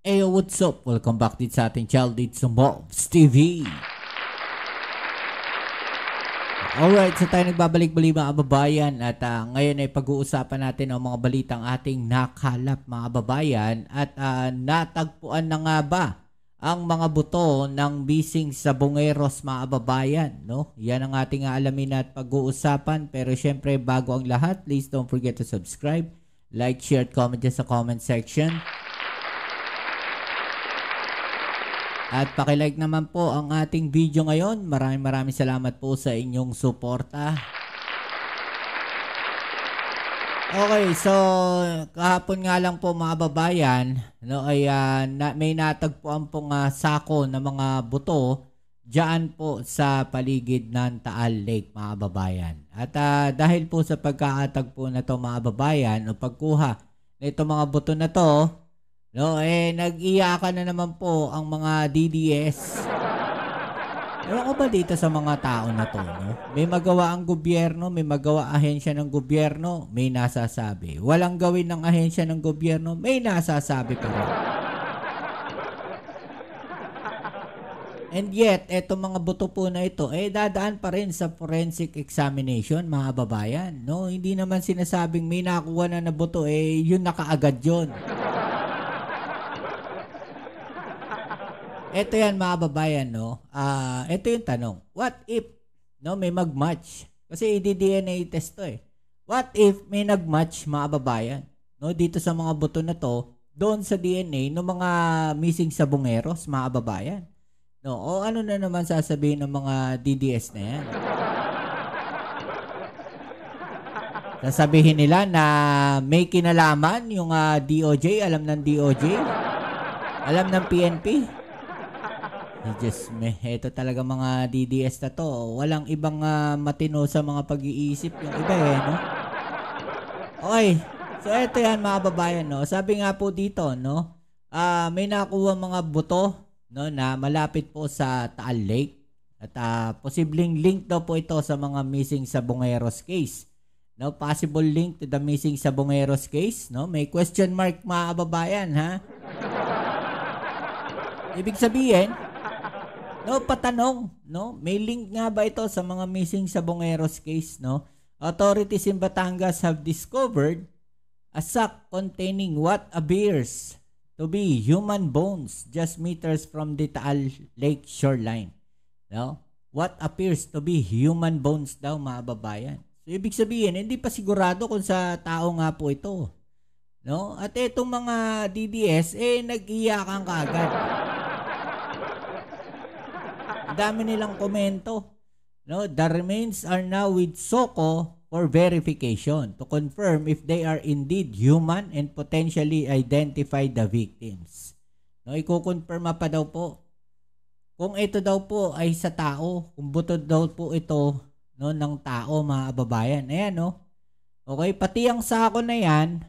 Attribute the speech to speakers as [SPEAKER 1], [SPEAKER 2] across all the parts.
[SPEAKER 1] Ayo, what's up? Welcome back din sa ating Child It's Mobs TV. Alright, so tayo nagbabalik-balik mga kababayan at ngayon ay pag-uusapan natin ang mga balitang ating nakalap mga kababayan at natagpuan na nga ba ang mga buto ng bising sabongeros mga kababayan, no? Yan ang ating aalamin at pag-uusapan, pero syempre bago ang lahat, please don't forget to subscribe, like, share, at comment dyan sa comment section. At pakilike naman po ang ating video ngayon. Maraming salamat po sa inyong suporta. Okay, so kahapon nga lang po mga babayan, no, ay may natagpuan pong sako ng mga buto diyan po sa paligid ng Taal Lake mga babayan. At dahil po sa pagkakatagpo na to mga babayan o pagkuha nito mga buto na to, no, nag-iyakan na naman po ang mga DDS. Ewan ko ba dito sa mga tao na to, no? May magawa ang gobyerno, may magawa ahensya ng gobyerno, may nasasabi. Walang gawin ng ahensya ng gobyerno, may nasasabi pa rin. And yet, etong mga buto po na ito, dadaan pa rin sa forensic examination, mga babayan, no? Hindi naman sinasabing may nakuha na buto, yun na kaagad yun. Ito yan mga babayan, no? Ito yung tanong. What if, no, may mag-match? Kasi i-DNA test to What if may nag-match mga babayan, no, dito sa mga buto na to, doon sa DNA ng mga missing sabongeros mga babayan? No, o ano na naman sasabihin ng mga DDS na yan? Sasabihin nila na may kinalaman yung DOJ, alam ng DOJ, alam ng PNP. Diyos me, ito talaga mga DDS na to. Walang ibang matino sa mga pag-iisip yung iba no? Okay, so ito yan mga babayan, no? Sabi nga po dito, no? May nakuha mga buto, no, na malapit po sa Taal Lake. At posibleng link daw po ito sa mga missing sabongeros case. No, possible link to the missing sabongeros case, no? May question mark mga babayan, ha? Ibig sabihin, no, patanong, no? May link nga ba ito sa mga missing sabongeros case, no? Authorities in Batangas have discovered a sack containing what appears to be human bones just meters from the Taal Lake shoreline. No? What appears to be human bones daw mga babayan. So, ibig sabihin, hindi pa sigurado kung sa tao nga po ito. No? At itong mga DDS, nag-iyakan kaagad. Dami nilang komento. No, the remains are now with SOCO for verification to confirm if they are indeed human and potentially identify the victims. No, iko-confirm pa daw po kung ito daw po ay sa tao, kung buto daw po ito, no, ng tao mga kababayan. Ayan, no. Okay, pati ang sako na yan,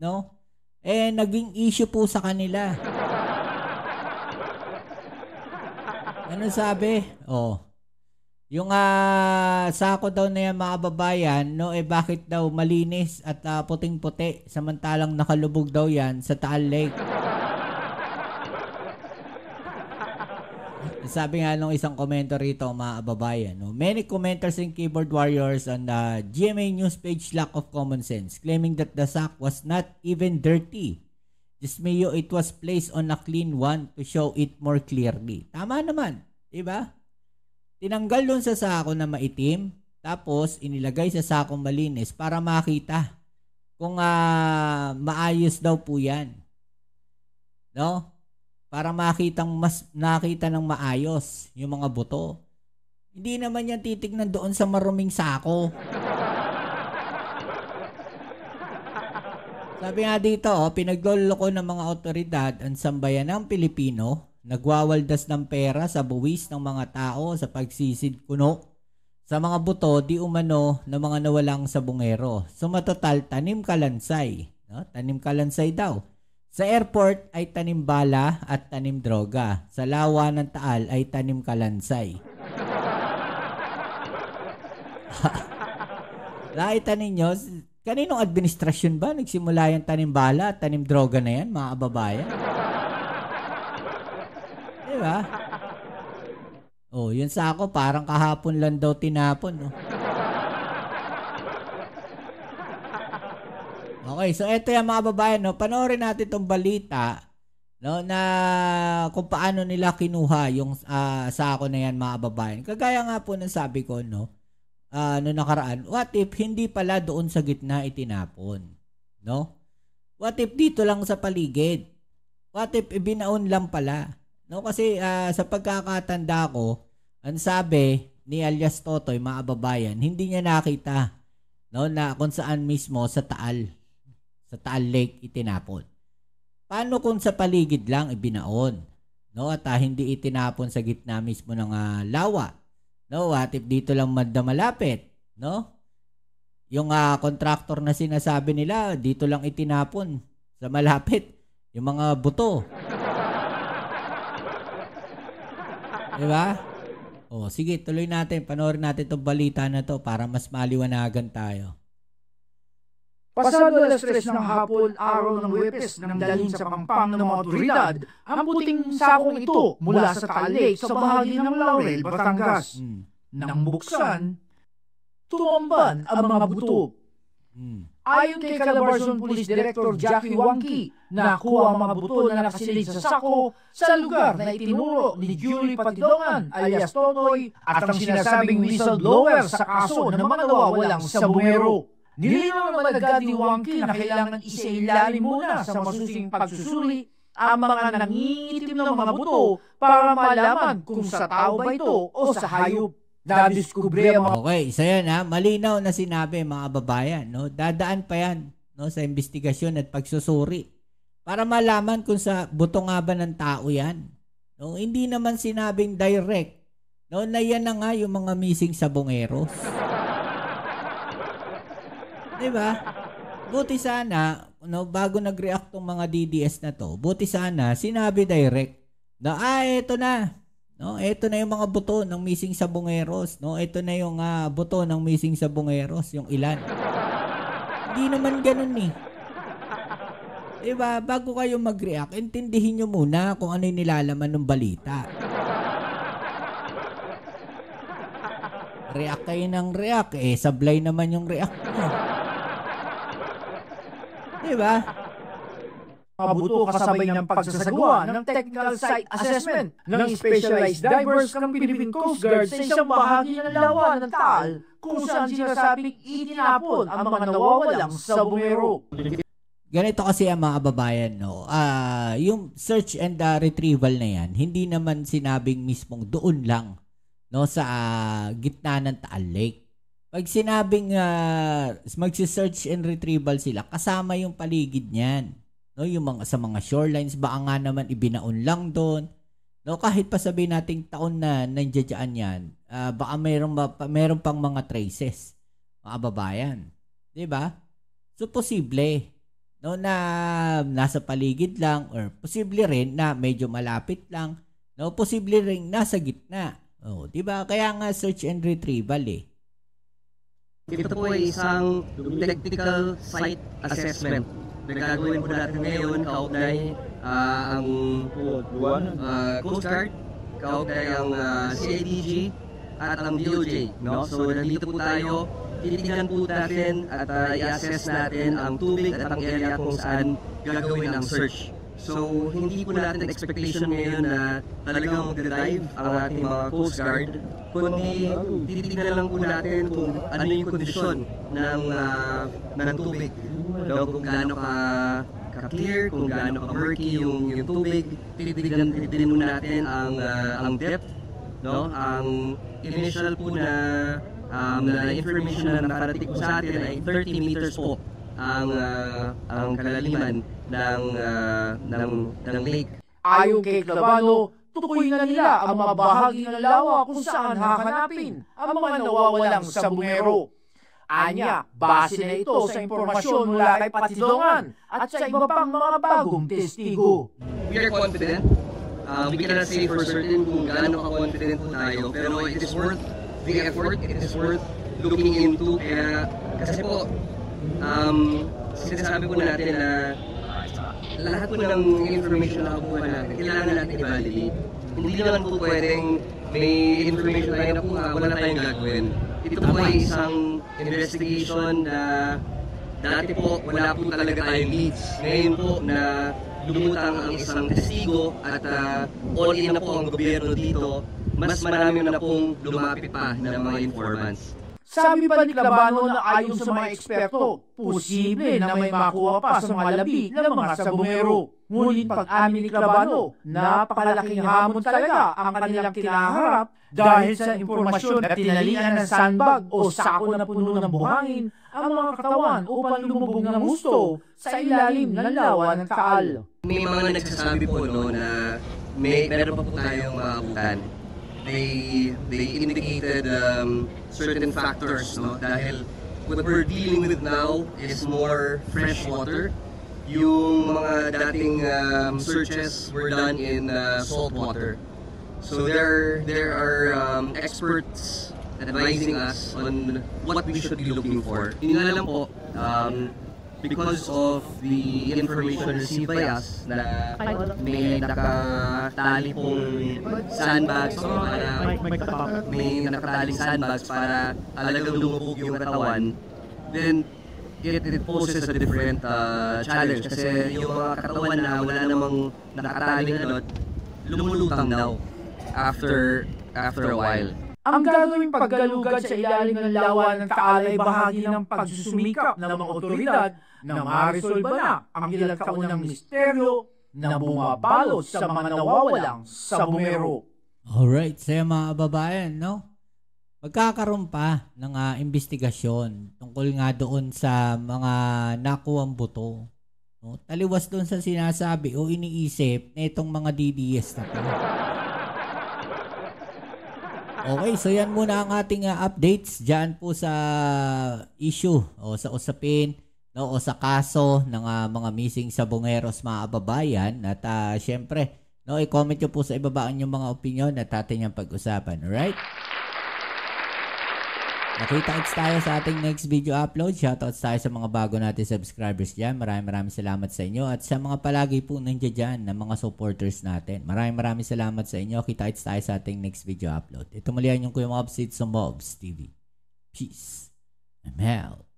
[SPEAKER 1] no, naging issue po sa kanila. Ano sabi? Yung sako daw na yan mga babayan, no, bakit daw malinis at puting-puti samantalang nakalubog daw yan sa Taal Lake. Sabi nga nung isang komento rito mga babayan, no, many commenters and keyboard warriors on the GMA news page lack of common sense, claiming that the sack was not even dirty. Just mayo, it was placed on a clean one to show it more clearly. Tama naman, diba? Tinanggal dun sa sako na maitim, tapos inilagay sa sakong malinis para makita kung maayos daw po yan. No? Para nakita ng maayos yung mga buto. Hindi naman yan titignan doon sa maruming sako. Sabi nga dito, pinagloloko ng mga otoridad ang sambayanang Pilipino, nagwawaldas ng pera sa buwis ng mga tao sa pagsisid kuno sa mga buto di umano ng mga nawalang sabongero. Sumatotal, tanim kalansay. No? Tanim kalansay daw. Sa airport ay tanim bala at tanim droga. Sa lawa ng Taal ay tanim kalansay. Nakita ninyo, kaninong administrasyon ba nagsimula yung tanim bala at tanim droga na yan, mga kababayan? Di ba? Oh, yun sako parang kahapon lang daw tinapon, no? Okay, so eto yan mga babayan, no? Panoorin natin itong balita, no, na kung paano nila kinuha yung sako na yan mga babayan. Kagaya nga po ng sabi ko, no, no nakaraan, what if hindi pala doon sa gitna itinapon, no? What if dito lang sa paligid? What if ibinaon lang pala? No, kasi sa pagkakatanda ko, ang sabi ni alias Totoy mga babayan, hindi niya nakita, no, na kung saan mismo sa Taal Lake itinapon. Paano kung sa paligid lang ibinaon, no, at hindi itinapon sa gitna mismo ng lawa, no? What if dito lang malapit, no? Yung contractor na sinasabi nila dito lang itinapon sa malapit yung mga buto. Diba? Oh, sige, tuloy natin, panoorin natin itong balita na to para mas maliwanagan tayo.
[SPEAKER 2] Pasado alas 3 ng hapon, araw ng Huwebes, nang dalhin sa pampang ng mga otoridad ang puting sakong ito mula sa Taal Lake sa bahagi ng Laurel, Batangas. Nang buksan, tumamban ang mga buto. Ayon kay Calabarzon Police Director Jackie Wangki, nakuha ang mga buto na nakasilid sa sako sa lugar na itinuro ni Julie Patidongan alias Totoy at ang sinasabing whistleblower sa kaso ng mga nawawalang sabungero. Nilinaw naman agad ni Wangki na kailangan isailalim muna sa masusing pagsusuli ang mga nangingitim ng mga buto para malaman kung sa tao ba ito o sa hayop. Nadiskubre ang mga...
[SPEAKER 1] Okay, isa yan malinaw na sinabi mga babayan, no? Dadaan pa yan, no, sa investigasyon at pagsusuri para malaman kung sa buto nga ba ng tao yan. No? Hindi naman sinabing direct, no, na yan na nga yung mga missing sabongeros. Diba? Buti sana, no, bago nag-react tong mga DDS na to, buti sana sinabi direct na eto na. No, ito na yung mga buto ng missing sabongeros, no? Ito na yung buto ng missing sabongeros, yung ilan. Hindi naman ganoon eh. Diba? Bago kayo mag-react, intindihin nyo muna kung ano yung nilalaman ng balita. React kayo ng react, sablay naman yung react nyo. Diba?
[SPEAKER 2] Mga buto kasabay ng pagsasagawa ng technical site assessment ng specialized divers ng Philippine Coast Guard sa isang bahagi ng lawa ng Taal kung saan sinasabing itinapon ang mga nawawalang sabongero.
[SPEAKER 1] Ganito kasi ang mga babayan, no? Yung search and retrieval na yan, hindi naman sinabing mismong doon lang, no, sa gitna ng Taal Lake. Pag sinabing magsi-search and retrieval sila, kasama yung paligid niyan. No, yung mga sa mga shorelines, baka nga naman ibinaon lang doon. No, kahit pa sabihin nating taon na nandiyan yan, baka mayroon pang mga traces, mga babayan. 'Di ba? So posible, no, na nasa paligid lang, or posible rin na medyo malapit lang, no, posible rin nasa gitna. Oh, 'di ba? Kaya nga search and retrieval eh.
[SPEAKER 3] Ito po ay isang technical site assessment na gagawin po natin ngayon, kaugnay ang Coast Guard, kaugnay ang CIDG at ang DOJ. No? So nandito po tayo, titignan po natin at i-assess natin ang tubig at ang area kung saan gagawin ang search. So hindi po natin expectation ngayon na talagang mag-dive ang ating mga Coast Guard, kundi titignan lang po natin kung ano yung kondisyon ng tubig. No, kung gaano ka-clear, kung gaano ka-murky yung tubig, titignan mo natin ang depth, no? Ang initial po na information na nakarating po sa atin ay 30 meters po ang kalaliman ng lake.
[SPEAKER 2] Ayon kay Clavano, tukoy na nila ang mga bahagi ng lawa kung saan hahanapin ang mga nawawalang sabongero. Anya, base na ito sa impormasyon mula kay Patidongan at sa iba pang mga bagong testigo.
[SPEAKER 3] We are confident. We cannot say for certain kung gaano ka-confident po tayo, pero it is worth the effort, it is worth looking into. Kaya, kasi po, sinasabi po natin na lahat po ng information na nakukuha natin, kailangan natin i-validate. Hindi naman po pwedeng may information tayo na kuha, wala tayong gagawin. Ito po ay isang investigation na dati po wala po talaga tayong leads. Ngayon po na lumutang ang isang testigo at all-in na po ang gobyerno dito, mas marami na pong lumapit pa ng mga informants.
[SPEAKER 2] Sabi pa ni Clabano na ayon sa mga eksperto, posible na may makuha pa sa mga labi ng mga sabungero. Ngunit pag-amin ni Clabano, napakalaking hamon talaga ang kanilang kinaharap dahil sa impormasyon na tinalian ng sandbag o sako na puno ng buhangin ang mga katawan upang lumubog ng gusto sa ilalim ng lawa ng Taal.
[SPEAKER 3] May mga nagsasabi po no, na meron pa po tayong maabutan. They indicated certain factors, no? Dahil what we're dealing with now is more fresh water. Yung mga dating searches were done in salt water. So there are experts advising us on what we should be looking for. Yun nga lang po, because of the information received by us na may nakatali pong sandbags para may nakataling sandbags para talagang lumubog yung katawan, then it poses a different challenge kasi yung mga katawan na wala namang nakataling ano, lumulutang daw after a while.
[SPEAKER 2] Ang gagawing paggalugad sa ilalim ng lawa ng Taal ay bahagi ng pagsusumikap ng mga otoridad na ma-resolve na ang ilang taunang misteryo na bumabalot sa mga nawawalang sabungero.
[SPEAKER 1] Alright, sa mga babayan, no? Magkakaroon pa ng investigasyon tungkol nga doon sa mga nakuwang buto. No? Taliwas doon sa sinasabi o iniisip na itong mga DDS na to. Okay, so yan muna ang ating updates dyan po sa issue o sa usapin, no, o sa kaso ng mga missing sabongeros mga kababayan. At syempre, no, i-comment nyo po sa ibaba ang mga opinion at atin yung pag-usapan. Alright? Nakita-kits tayo sa ating next video upload. Shoutouts tayo sa mga bago natin subscribers dyan. Maraming salamat sa inyo. At sa mga palagi po nandiyan dyan na mga supporters natin. Maraming salamat sa inyo. Kita-kits tayo sa ating next video upload. Ito muli ang yung Kuya Mobs, it's Mobs TV. Peace. I'm out.